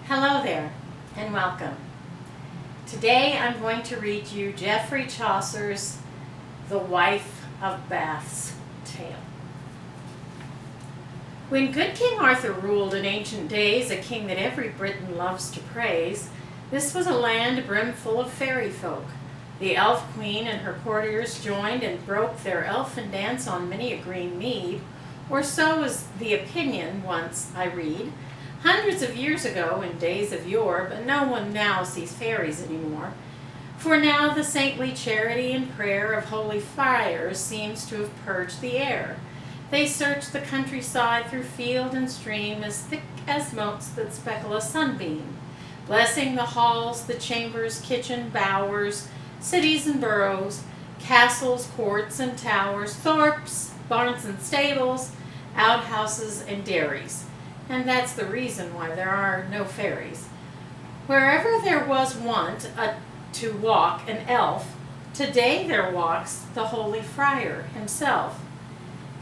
Hello there, and welcome. Today I'm going to read you Geoffrey Chaucer's The Wife of Bath's Tale. When good King Arthur ruled in ancient days, a king that every Briton loves to praise, this was a land brimful of fairy folk. The elf queen and her courtiers joined and broke their elfin dance on many a green mead, or so was the opinion once, I read, hundreds of years ago in days of yore, but no one now sees fairies anymore. For now the saintly charity and prayer of holy friars seems to have purged the air. They search the countryside through field and stream as thick as motes that speckle a sunbeam, blessing the halls, the chambers, kitchen, bowers, cities and boroughs, castles, courts and towers, thorps, barns and stables, outhouses and dairies. And that's the reason why there are no fairies. Wherever there was wont to walk an elf, today there walks the holy friar himself.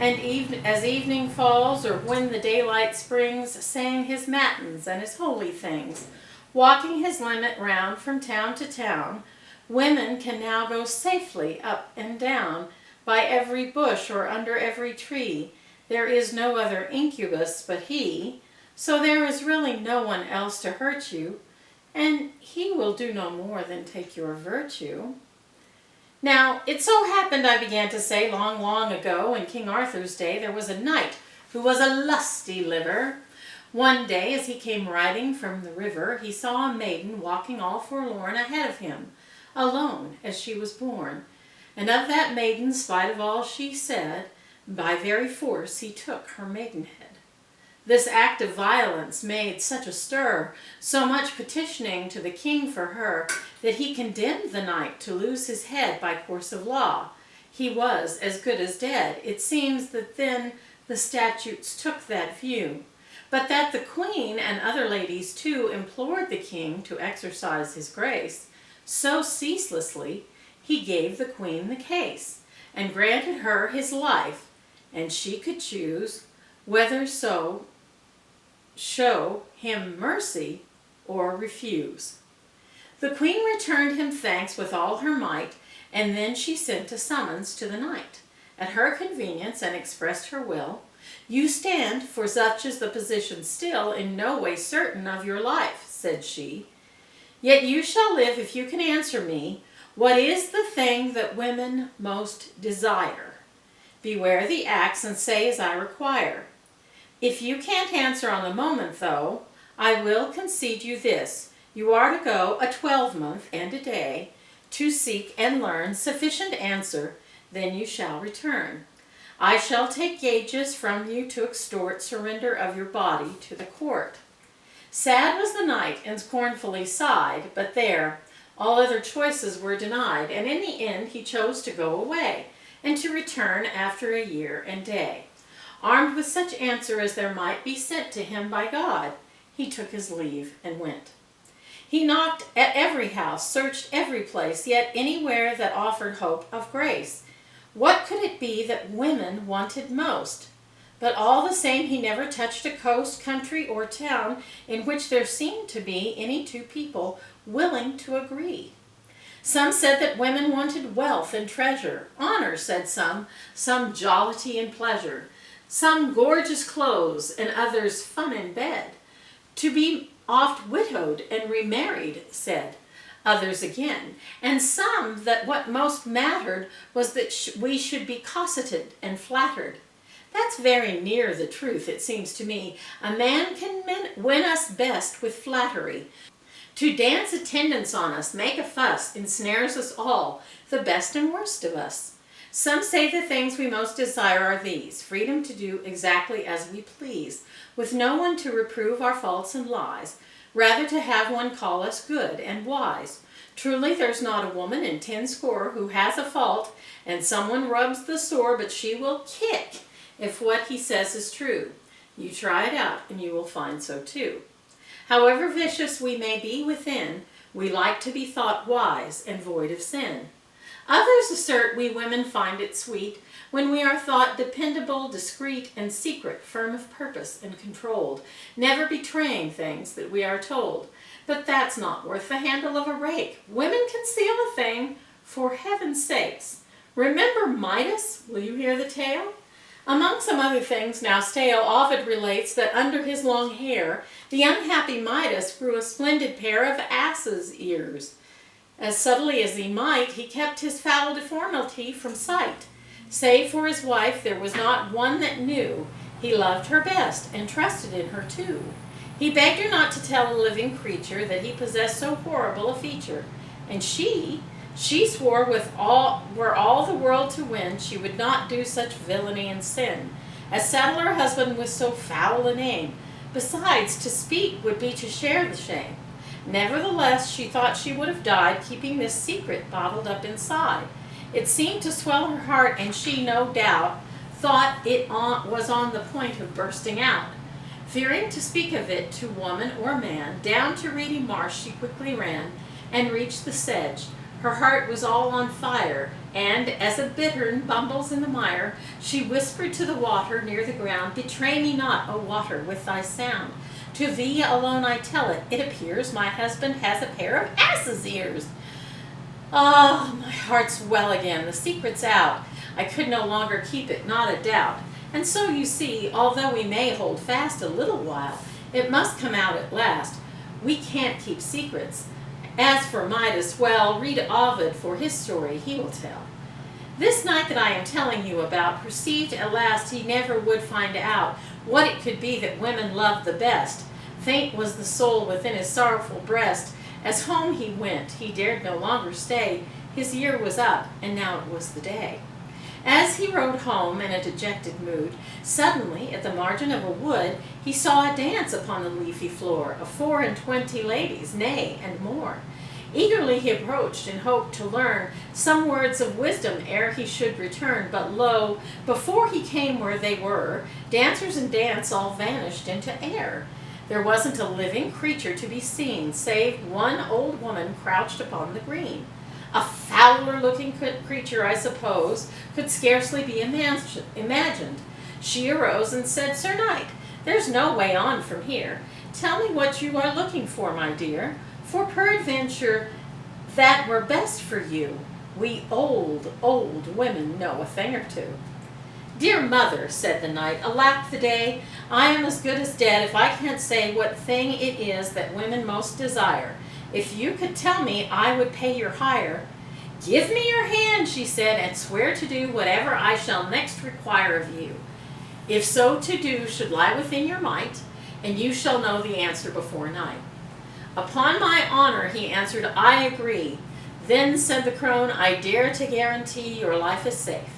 And as evening falls, or when the daylight springs, sang his matins and his holy things. Walking his limit round from town to town, women can now go safely up and down, by every bush or under every tree. There is no other incubus but he, so there is really no one else to hurt you, and he will do no more than take your virtue. Now, it so happened, I began to say, long, long ago, in King Arthur's day, there was a knight who was a lusty liver. One day, as he came riding from the river, he saw a maiden walking all forlorn ahead of him, alone as she was born. And of that maiden, spite of all she said, by very force he took her maidenhead. This act of violence made such a stir, so much petitioning to the king for her, that he condemned the knight to lose his head by course of law. He was as good as dead. It seems that then the statutes took that view, but that the queen and other ladies too implored the king to exercise his grace so ceaselessly, he gave the queen the case, and granted her his life, and she could choose whether so show him mercy or refuse. The queen returned him thanks with all her might, and then she sent a summons to the knight, at her convenience, and expressed her will. You stand, for such is the position still, in no way certain of your life, said she. Yet you shall live if you can answer me, what is the thing that women most desire? Beware the acts and say as I require. If you can't answer on the moment, though, I will concede you this. You are to go a 12-month and a day to seek and learn sufficient answer, then you shall return. I shall take gages from you to extort surrender of your body to the court. Sad was the knight and scornfully sighed, but there, all other choices were denied, and in the end he chose to go away, and to return after a year and day. Armed with such answer as there might be sent to him by God, he took his leave and went. He knocked at every house, searched every place, yet anywhere that offered hope of grace. What could it be that women wanted most? But all the same he never touched a coast, country, or town in which there seemed to be any two people willing to agree. Some said that women wanted wealth and treasure, honor, said some jollity and pleasure, some gorgeous clothes, and others fun in bed. To be oft widowed and remarried, said others again, and some that what most mattered was that we should be cosseted and flattered. That's very near the truth, it seems to me. A man can win us best with flattery. To dance attendance on us, make a fuss, ensnares us all, the best and worst of us. Some say the things we most desire are these: freedom to do exactly as we please, with no one to reprove our faults and lies, rather to have one call us good and wise. Truly there's not a woman in 10 score who has a fault, and someone rubs the sore, but she will kick if what he says is true. You try it out, and you will find so too. However vicious we may be within, we like to be thought wise and void of sin. Others assert we women find it sweet when we are thought dependable, discreet, and secret, firm of purpose and controlled, never betraying things that we are told. But that's not worth the handle of a rake. Women conceal a thing, for heaven's sakes. Remember Midas? Will you hear the tale? Among some other things now stale, Ovid relates that under his long hair, the unhappy Midas grew a splendid pair of ass's ears. As subtly as he might, he kept his foul deformity from sight. Save for his wife, there was not one that knew. He loved her best, and trusted in her too. He begged her not to tell a living creature that he possessed so horrible a feature. And she swore were all the world to win, she would not do such villainy and sin, as saddle her husband with so foul a name. Besides, to speak would be to share the shame. Nevertheless, she thought she would have died, keeping this secret bottled up inside. It seemed to swell her heart, and she, no doubt, thought it was on the point of bursting out. Fearing to speak of it to woman or man, down to reedy marsh she quickly ran, and reached the sedge. Her heart was all on fire, and, as a bittern bumbles in the mire, she whispered to the water near the ground, "Betray me not, O water, with thy sound. To thee alone I tell it. It appears my husband has a pair of ass's ears." Ah, my heart's well again. The secret's out. I could no longer keep it, not a doubt. And so you see, although we may hold fast a little while, it must come out at last. We can't keep secrets. As for Midas, well, read Ovid, for his story he will tell. This knight that I am telling you about perceived at last he never would find out what it could be that women loved the best. Faint was the soul within his sorrowful breast. As home he went, he dared no longer stay. His year was up, and now it was the day. As he rode home in a dejected mood, suddenly, at the margin of a wood, he saw a dance upon the leafy floor of 24 ladies, nay, and more. Eagerly he approached, and hoped to learn some words of wisdom ere he should return. But lo, before he came where they were, dancers and dance all vanished into air. There wasn't a living creature to be seen, save one old woman crouched upon the green. A fouler-looking creature, I suppose, could scarcely be imagined. She arose and said, "Sir Knight, there's no way on from here. Tell me what you are looking for, my dear, for peradventure that were best for you. We old women know a thing or two." "Dear mother," said the knight, "alack the day, I am as good as dead if I can't say what thing it is that women most desire. If you could tell me, I would pay your hire." "Give me your hand," she said, "and swear to do whatever I shall next require of you. If so to do should lie within your might, and you shall know the answer before night." "Upon my honor," he answered, "I agree." "Then," said the crone, "I dare to guarantee your life is safe.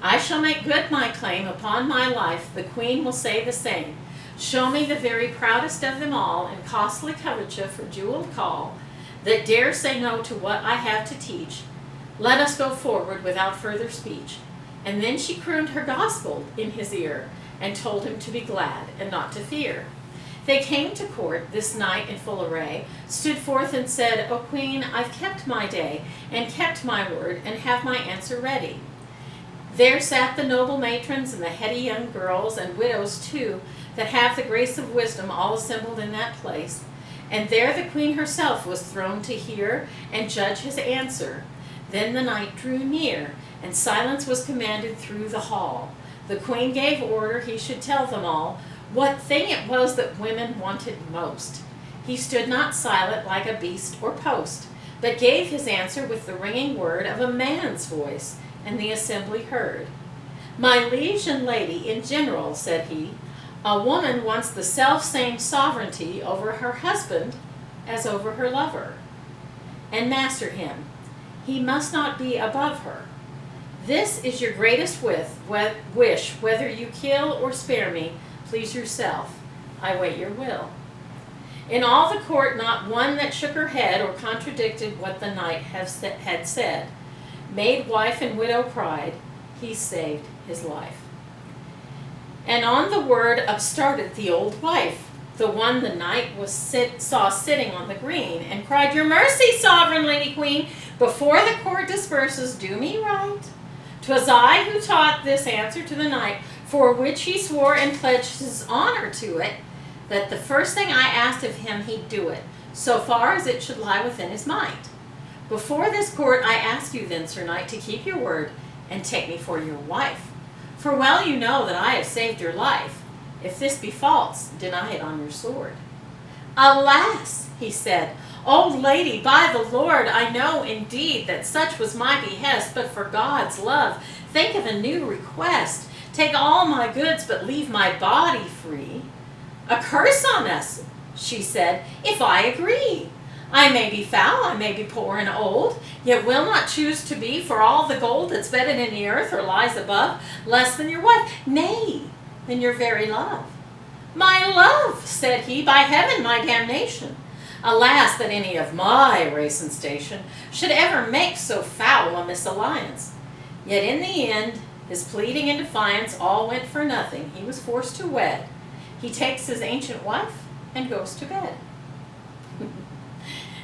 I shall make good my claim upon my life. The queen will say the same. Show me the very proudest of them all, in costly coverture for jeweled call, that dare say no to what I have to teach. Let us go forward without further speech." And then she crooned her gospel in his ear, and told him to be glad, and not to fear. They came to court. This knight in full array stood forth and said, "O queen, I've kept my day, and kept my word, and have my answer ready." There sat the noble matrons, and the heady young girls, and widows too, that have the grace of wisdom, all assembled in that place. And there the queen herself was throned to hear and judge his answer. Then the knight drew near, and silence was commanded through the hall. The queen gave order he should tell them all what thing it was that women wanted most. He stood not silent like a beast or post, but gave his answer with the ringing word of a man's voice, and the assembly heard. "My liege and lady, in general," said he, "a woman wants the self-same sovereignty over her husband as over her lover, and master him. He must not be above her. This is your greatest wish, whether you kill or spare me, please yourself. I wait your will." In all the court not one that shook her head or contradicted what the knight had said. Maid, wife, and widow cried, he saved his life. And on the word upstarted the old wife. the one the knight saw sitting on the green, and cried, "Your mercy, sovereign Lady Queen, before the court disperses, do me right. 'Twas I who taught this answer to the knight, for which he swore and pledged his honor to it, that the first thing I asked of him he'd do it, so far as it should lie within his might. Before this court I ask you then, Sir Knight, to keep your word, and take me for your wife. For well you know that I have saved your life. If this be false, deny it on your sword." "Alas," he said, "O lady, by the Lord, I know indeed that such was my behest, but for God's love, think of a new request. Take all my goods, but leave my body free." "A curse on us," she said, "if I agree. I may be foul, I may be poor and old, yet will not choose to be for all the gold that's bedded in the earth or lies above, less than your wife, nay, than your very love." "My love," said he, "by heaven, my damnation. Alas, that any of my race and station should ever make so foul a misalliance." Yet in the end, his pleading and defiance all went for nothing. He was forced to wed. He takes his ancient wife and goes to bed.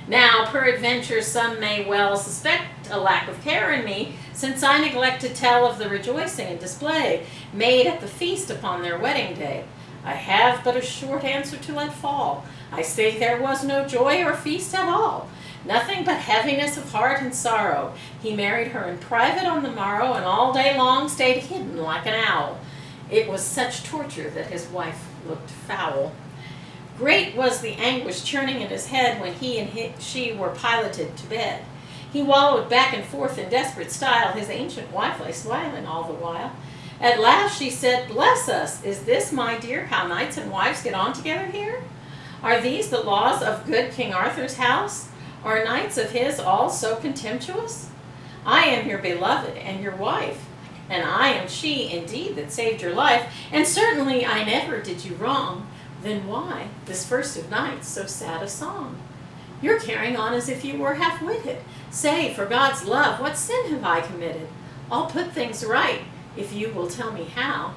Now, peradventure, some may well suspect a lack of care in me, since I neglect to tell of the rejoicing and display made at the feast upon their wedding day. I have but a short answer to let fall. I say there was no joy or feast at all, nothing but heaviness of heart and sorrow. He married her in private on the morrow, and all day long stayed hidden like an owl. It was such torture that his wife looked foul. Great was the anguish churning in his head when he and she were piloted to bed. He wallowed back and forth in desperate style. His ancient wife lay smiling all the while. At last she said, "Bless us, is this, my dear, how knights and wives get on together here? Are these the laws of good King Arthur's house? Are knights of his all so contemptuous? I am your beloved and your wife, and I am she indeed that saved your life, and certainly I never did you wrong. Then why, this first of nights, so sad a song? You're carrying on as if you were half-witted. Say, for God's love, what sin have I committed? I'll put things right, if you will tell me how."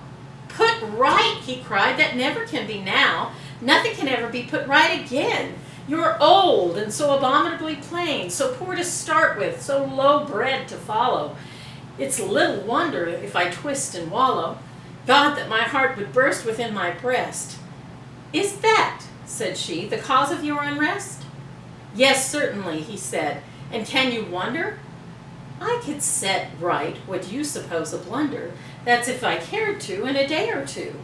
"Put right," he cried, "that never can be now. Nothing can ever be put right again. You're old and so abominably plain, so poor to start with, so low-bred to follow. It's little wonder if I twist and wallow. God, that my heart would burst within my breast." "Is that," said she, "the cause of your unrest?" "Yes, certainly," he said, "and can you wonder? I could set right what you suppose a blunder, that's if I cared to, in a day or two.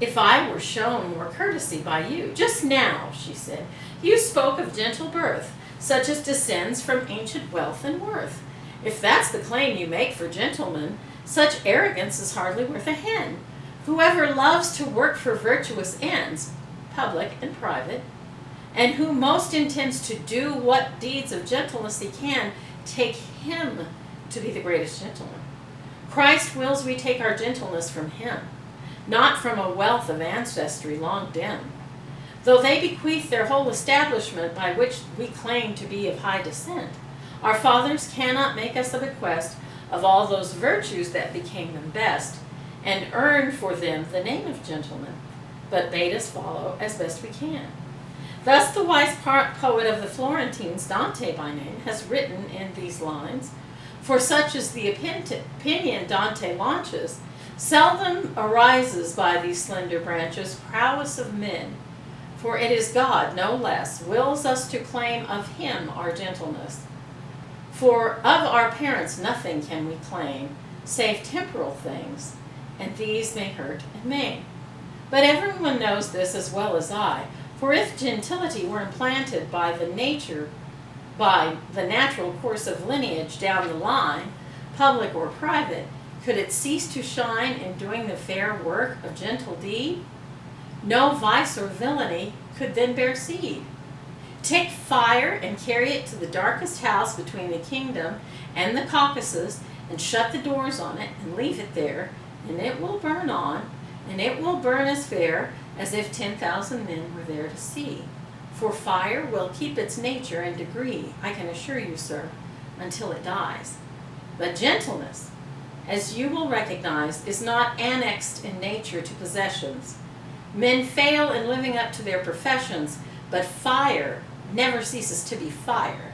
If I were shown more courtesy by you. Just now," she said, "you spoke of gentle birth, such as descends from ancient wealth and worth. If that's the claim you make for gentlemen, such arrogance is hardly worth a hen. Whoever loves to work for virtuous ends, public and private, and who most intends to do what deeds of gentleness he can, take him to be the greatest gentleman. Christ wills we take our gentleness from him, not from a wealth of ancestry long dim. Though they bequeath their whole establishment by which we claim to be of high descent, our fathers cannot make us a bequest of all those virtues that became them best, and earned for them the name of gentlemen, but bade us follow as best we can. Thus the wise poet of the Florentines, Dante by name, has written in these lines, for such is the opinion Dante launches, seldom arises by these slender branches prowess of men, for it is God, no less, wills us to claim of him our gentleness. For of our parents nothing can we claim, save temporal things, and these may hurt and maim. But everyone knows this as well as I, for if gentility were implanted by the natural course of lineage down the line, public or private, could it cease to shine in doing the fair work of gentle deed? No vice or villainy could then bear seed. Take fire and carry it to the darkest house between the kingdom and the Caucasus, and shut the doors on it, and leave it there, and it will burn on, and it will burn as fair as if 10,000 men were there to see. For fire will keep its nature and degree, I can assure you, sir, until it dies. But gentleness, as you will recognize, is not annexed in nature to possessions. Men fail in living up to their professions, but fire never ceases to be fire.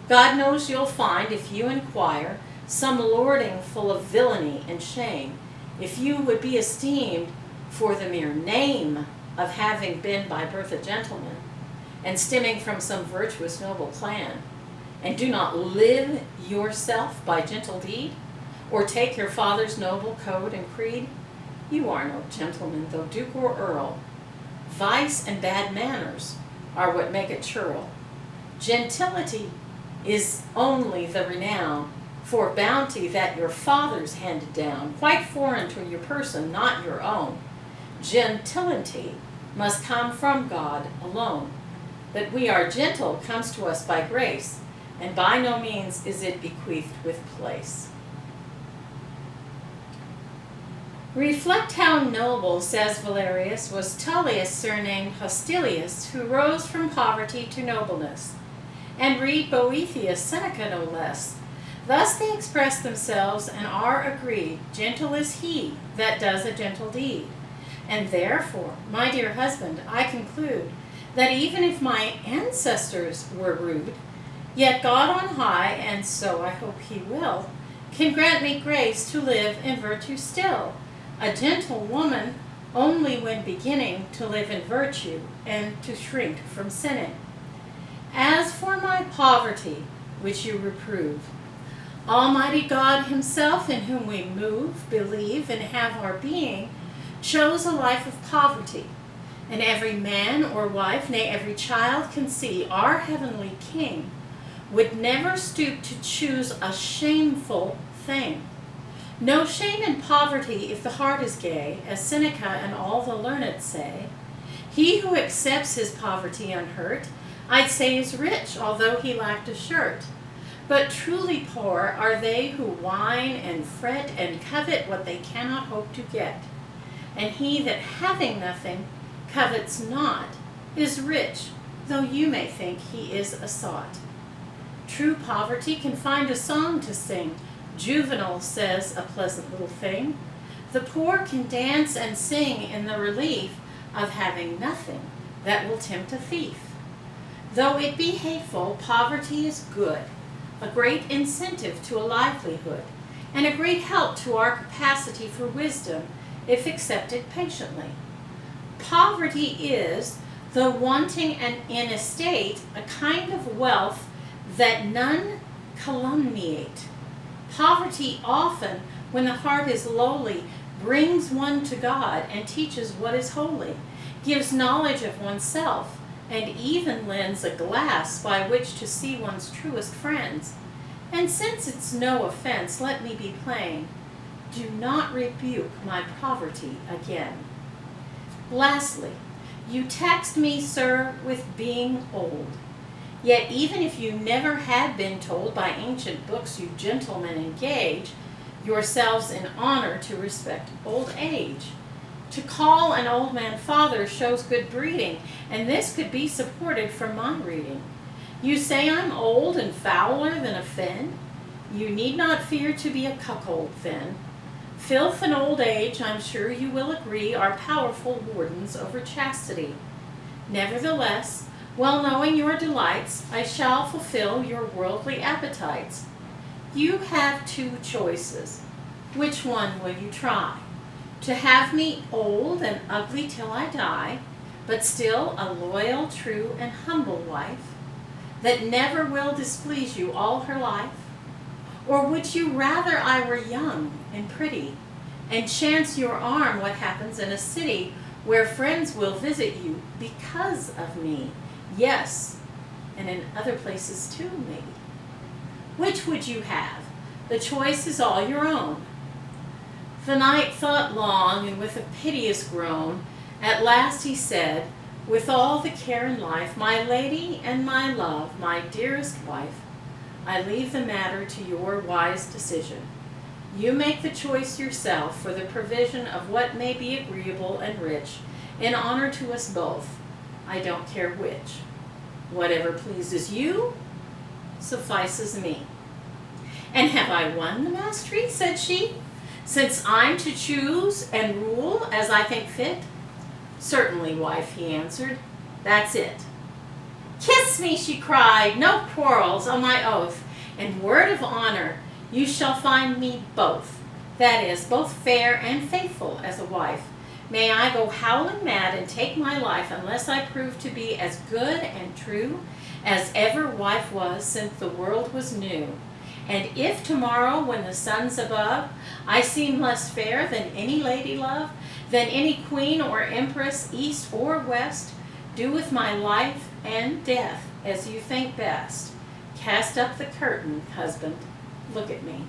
God knows you'll find, if you inquire, some lording full of villainy and shame, if you would be esteemed for the mere name of having been by birth a gentleman, and stemming from some virtuous noble clan, and do not live yourself by gentle deed, or take your father's noble code and creed, you are no gentleman, though duke or earl. Vice and bad manners are what make a churl. Gentility is only the renown for bounty that your fathers handed down, quite foreign to your person, not your own. Gentility must come from God alone. That we are gentle comes to us by grace, and by no means is it bequeathed with place. Reflect how noble, says Valerius, was Tullius surnamed Hostilius, who rose from poverty to nobleness. And read Boethius, Seneca no less. Thus they express themselves and are agreed, gentle is he that does a gentle deed. And therefore, my dear husband, I conclude that even if my ancestors were rude, yet God on high, and so I hope he will, can grant me grace to live in virtue still, a gentle woman only when beginning to live in virtue and to shrink from sinning. As for my poverty, which you reprove, Almighty God himself, in whom we move, believe, and have our being, chose a life of poverty, and every man or wife, nay, every child can see our heavenly King would never stoop to choose a shameful thing. No shame in poverty if the heart is gay, as Seneca and all the learned say. He who accepts his poverty unhurt, I'd say is rich, although he lacked a shirt. But truly poor are they who whine and fret and covet what they cannot hope to get. And he that having nothing covets not is rich, though you may think he is a sot. True poverty can find a song to sing. Juvenal says a pleasant little thing. The poor can dance and sing in the relief of having nothing that will tempt a thief. Though it be hateful, poverty is good, a great incentive to a livelihood, and a great help to our capacity for wisdom if accepted patiently. Poverty is, though wanting and in estate, a kind of wealth that none calumniate. Poverty often, when the heart is lowly, brings one to God and teaches what is holy, gives knowledge of oneself, and even lends a glass by which to see one's truest friends. And since it's no offense, let me be plain. Do not rebuke my poverty again. Lastly, you taxed me, sir, with being old. Yet even if you never had been told by ancient books, you gentlemen engage yourselves in honor to respect old age. To call an old man father shows good breeding, and this could be supported from my reading. You say I'm old and fouler than a fen? You need not fear to be a cuckold then. Filth and old age, I'm sure you will agree, are powerful wardens over chastity. Nevertheless, well knowing your delights, I shall fulfill your worldly appetites. You have two choices. Which one will you try? To have me old and ugly till I die, but still a loyal, true, and humble wife, that never will displease you all her life? Or would you rather I were young and pretty, and chance your arm what happens in a city where friends will visit you because of me? Yes, and in other places too, maybe. Which would you have? The choice is all your own. The knight thought long, and with a piteous groan, at last he said, with all the care in life, my lady and my love, my dearest wife, I leave the matter to your wise decision. You make the choice yourself for the provision of what may be agreeable and rich, in honor to us both. I don't care which. Whatever pleases you, suffices me. And have I won the mastery, said she, since I'm to choose and rule as I think fit? Certainly, wife, he answered. That's it. Kiss me, she cried, no quarrels, on my oath, and word of honor, you shall find me both. That is, both fair and faithful as a wife. May I go howling mad and take my life unless I prove to be as good and true as ever wife was since the world was new. And if tomorrow, when the sun's above, I seem less fair than any lady love, than any queen or empress, east or west, do with my life and death as you think best. Cast up the curtain, husband, look at me.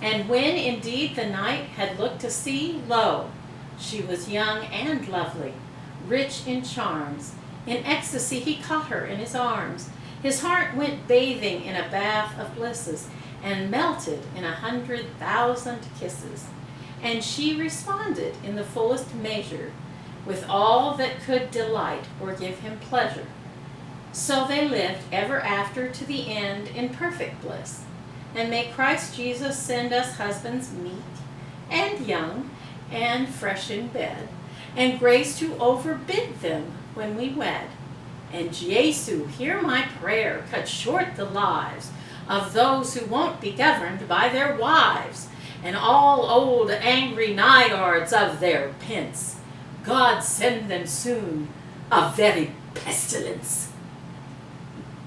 And when indeed the knight had looked to see, lo, she was young and lovely, rich in charms. In ecstasy he caught her in his arms. His heart went bathing in a bath of blisses, and melted in 100,000 kisses. And she responded in the fullest measure, with all that could delight or give him pleasure. So they lived ever after to the end in perfect bliss. And may Christ Jesus send us husbands meek and young and fresh in bed, and grace to overbid them when we wed. And Jesu, hear my prayer, cut short the lives of those who won't be governed by their wives, and all old angry nighards of their pence. God send them soon a very pestilence.